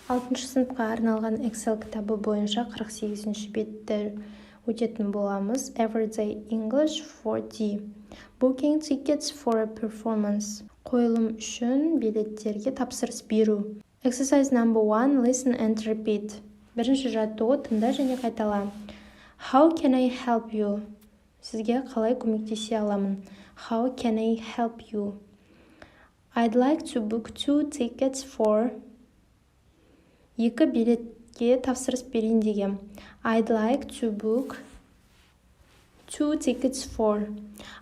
6 сыныпқа арналған Excel кітабы бойынша 48-ші бетті өтетін боламыз. Everyday English 4D. Booking tickets for a performance. Қойылым үшін билеттерге тапсырыс беру. Exercise number 1. Listen and repeat. Бірінші жаттығу тыңда және қайтала. How can I help you? Сізге қалай көмектесе аламын? How can I help you? I'd like to book 2 tickets for. Екі билетке тапсырыс берейін дегем. I'd like to book 2 tickets for.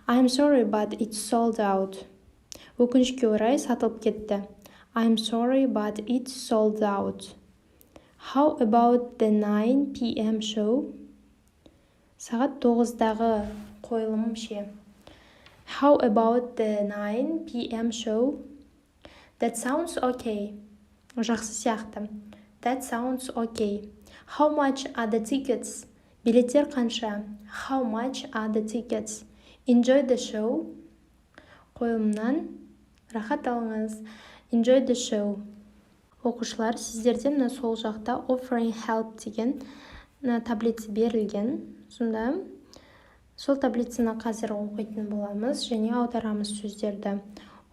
I'm sorry but it's sold out. Өкінішке орай сатылып кетті. I'm sorry but it's sold out. How about the 9 p.m. show? Сағат 9-дағы қойылым ше. How about the 9 p.m. show? That sounds okay. Жақсы сияқты. That sounds okay. How much are the tickets? Билеттер қанша? How much are the tickets? Enjoy the show. Қойылымнан рахат алыңыз. Enjoy the show. Оқушылар, сіздерден мына сол жақта offering help деген таблица берілген. Сонда сол таблицаны қазір оқитын боламыз және аударамыз сөздерді.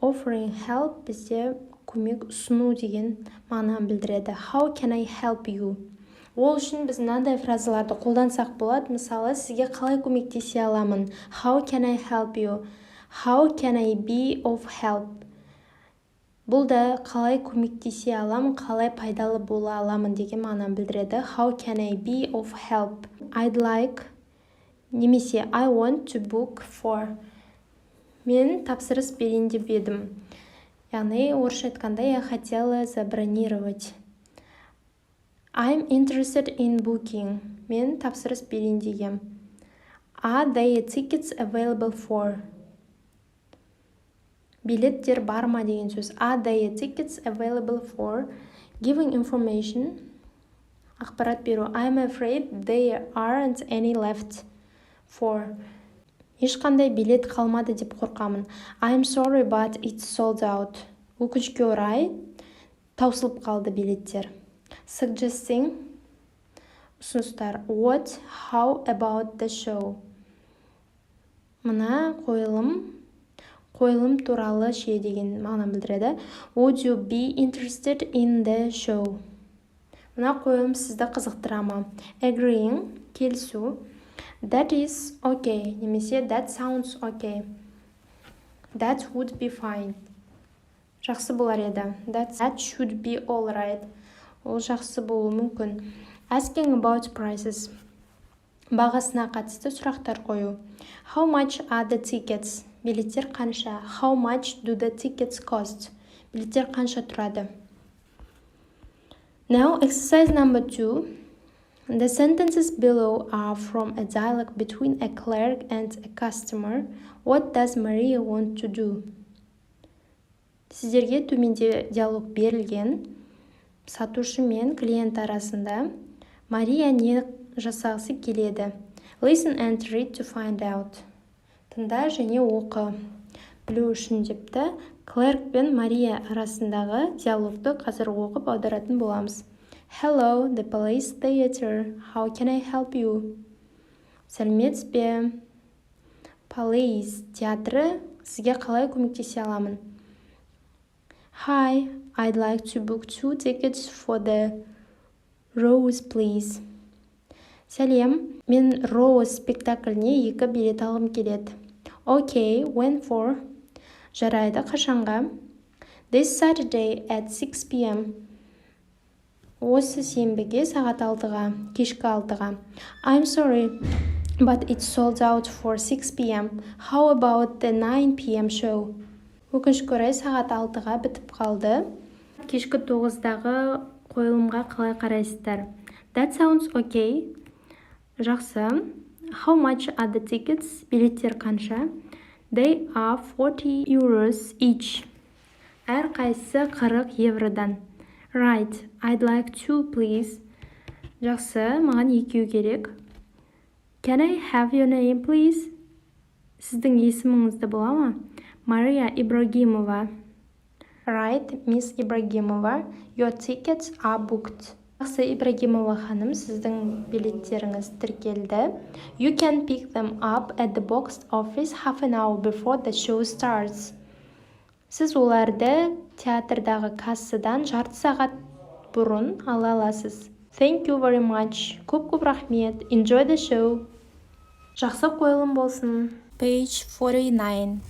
Offering help бізде көмек ұсыну деген мағынаны білдіреді. How can I help you? Ол үшін біз мынандай фразаларды қолдансақ болады. Мысалы, сізге қалай көмектесе аламын? How can I help you? How can I be of help? Бұл да қалай көмектесе аламын, қалай пайдалы бола аламын деген мағынаны білдіреді. How can I be of help? I'd like немесе I want to book for. Мен тапсырыс берейін деп едім. Яғни, орысша айтқанда, я хотела забронировать. I'm interested in booking. Мен тапсырыс берейін дегем. Are there tickets available for? Билеттер бар ма деген сөз. Are there tickets available for? Giving information. Ақпарат беру. I'm afraid there aren't any left for. Ешқандай билет қалмады деп қорқамын. I'm sorry but it's sold out. Өкінішке орай таусылып қалды билеттер. Suggesting ұсыныстар. What? How about the show? Мына қойылым туралы ше деген мағынаны білдіреді. Would you be interested in the show? Мына қойылым сізді қызықтыра ма? Agreeing, келісу. That is okay, немесе that sounds okay. That would be fine. Жақсы болар еді. That should be all right. Ол жақсы болуы мүмкін. Asking about prices. Бағасына қатысты сұрақтар қою. How much are the tickets? Билеттер қанша? How much do the tickets cost? Билеттер қанша тұрады? Now, exercise number 2. The sentences below are from a dialogue between a clerk and a customer. What does Maria want to do? Сіздерге төменде диалог берілген. Сатушы мен клиент арасында. Мария не жасағысы келеді? Listen and read to find out. Тыңда және оқы. Білу үшін депті. Clerk пен Мария арасындағы диалогты қазір оқып аударатын боламыз. Hello, the police theater. How can I help you? Сәлеметсіз бе? Police театры. Сізге қалай көмектесе аламын? Hi, I'd like to book 2 tickets for the Rose, please. Сәлем, мен Rose спектакліне 2 билет алғым келеді. Okay, when for? Жарайды, қашанға? This Saturday at 6 p.m. Осы сенбіге сағат 6-ға, кешкі 6-ға. I'm sorry, but it's sold out for 6 p.m. How about the 9 p.m. show? Өкінішке орай сағат 6-ға бітіп қалды. Кешкі 9-дағы қойылымға қалай қарайсыздар? That sounds okay. Жақсы. How much are the tickets? Билеттер қанша? They are 40 euros each. Әр қайсысы 40 евродан. Right, I'd like 2, please. Жақсы, маған 2 керек. Can I have your name, please? Сіздің есіміңізді бола ма? Мария Ибрагимова. Right, Miss Ибрагимова, your tickets are booked. Жақсы, Ибрагимова ханым, сіздің билеттеріңіз тіркелді. You can pick them up at the box office half an hour before the show starts. Сіз оларды театрдағы кассадан жарты сағат бұрын ала аласыз. Thank you very much. Көп рахмет. Enjoy the show. Жақсы қойылым болсын. Page 49.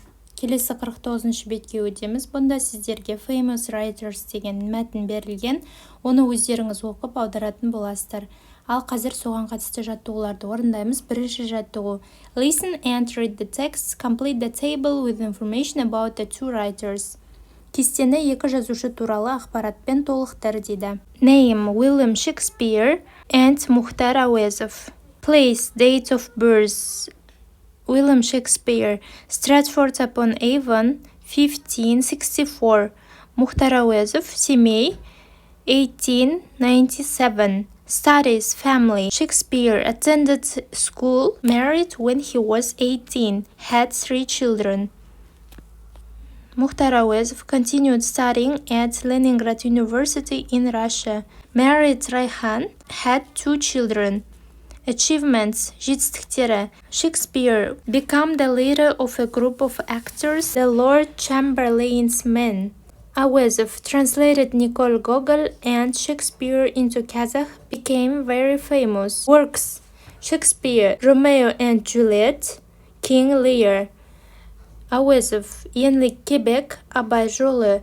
Келесі 49-шы бетке өтеміз. Бұнда сіздерге famous writers деген мәтін берілген. Оны өздеріңіз оқып аударатын боласыздар. Ал қазір соған қатысты жаттығуларды орындаймыз. Бірінші жаттығу. Listen and read the text. Complete the table with information about the two writers. Кестені екі жазушы туралы ақпаратпен толықтыр дейді. Name William Shakespeare and Muhtar Awezov. Place, date of birth. William Shakespeare, Stratford-upon-Avon, 1564. Muhtar Awezov, Семей, 1897. Studies, family. Shakespeare attended school, married when he was 18, had 3 children. Muhtar Awezov continued studying at Leningrad University in Russia. Married Rayhan, had 2 children. Achievements, жетістіктері. Shakespeare became the leader of a group of actors, the Lord Chamberlain's Men. Awezov translated Nicole Gogol and Shakespeare into Kazakh, became very famous. Works, Shakespeare, Romeo and Juliet, King Lear. Awezov, Еңлік Кебек, Абай жолы.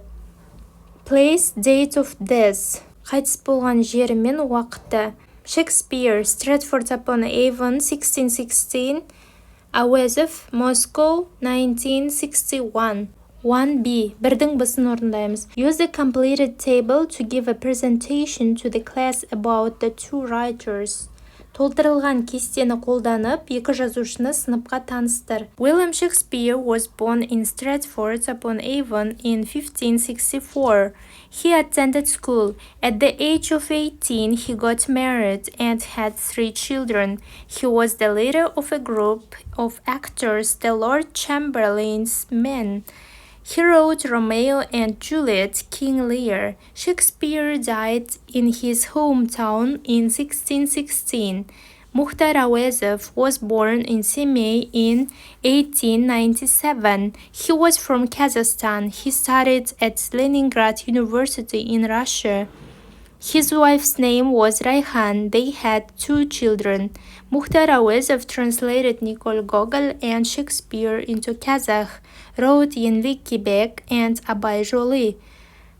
Place, date of death, қайтыс болған жері мен уақыты. Shakespeare, Stratford-upon-Avon, 1616. Awezov, Moscow, 1961. 1b. Бірдің бісін орындаймыз. Use the completed table to give a presentation to the class about the two writers. Толтырылған кестені қолданып, екі жазушыны сыныпқа таныстыр. William Shakespeare was born in Stratford-upon-Avon in 1564. He attended school. At the age of 18, he got married and had 3 children. He was the leader of a group of actors, the Lord Chamberlain's Men. He wrote Romeo and Juliet, King Lear. Shakespeare died in his hometown in 1616. Muhtar Awezov was born in Semey in 1897. He was from Kazakhstan. He studied at Leningrad University in Russia. His wife's name was Rayhan. They had 2 children. Muhtar Awezov translated Nicole Gogol and Shakespeare into Kazakh, wrote Еңлік Кебек and Абай жолы.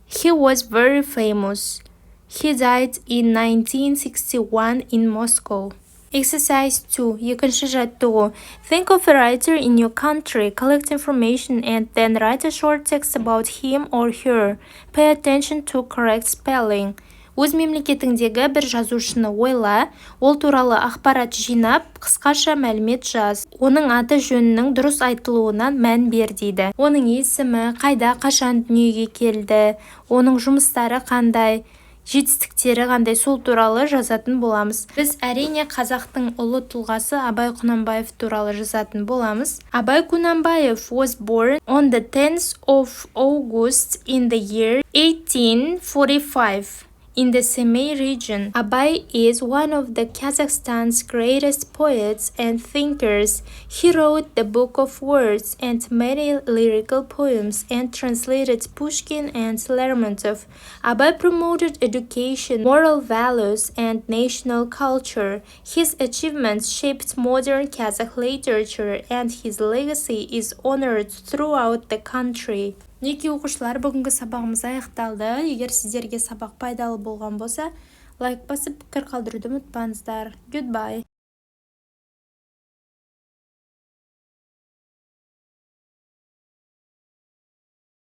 He was very famous. He died in 1961 in Moscow. Exercise 2. Екінші жаттығу. Think of a writer in your country. Collect information and then write a short text about him or her. Pay attention to correct spelling. Өз мемлекетіңдегі бір жазушыны ойла, ол туралы ақпарат жинап, қысқаша мәлімет жаз. Оның аты жөнінің дұрыс айтылуына мән бер дейді. Оның есімі, қайда, қашан дүниеге келді, оның жұмыстары қандай, жетістіктері қандай, сол туралы жазатын боламыз. Біз әрине қазақтың ұлы тұлғасы Абай Құнанбаев туралы жазатын боламыз. Абай Құнанбаев was born on the 10th of August in the year 1845. In the Semey region. Abay is one of the Kazakhstan's greatest poets and thinkers. He wrote the Book of Words and many lyrical poems and translated Pushkin and Lermontov. Abay promoted education, moral values, and national culture. His achievements shaped modern Kazakh literature and his legacy is honored throughout the country. Неке оқушылар, бүгінгі сабағымыз аяқталды. Егер сіздерге сабақ пайдалы болған болса, лайк басып пікір қалдыруды ұмытпаңыздар. Goodbye.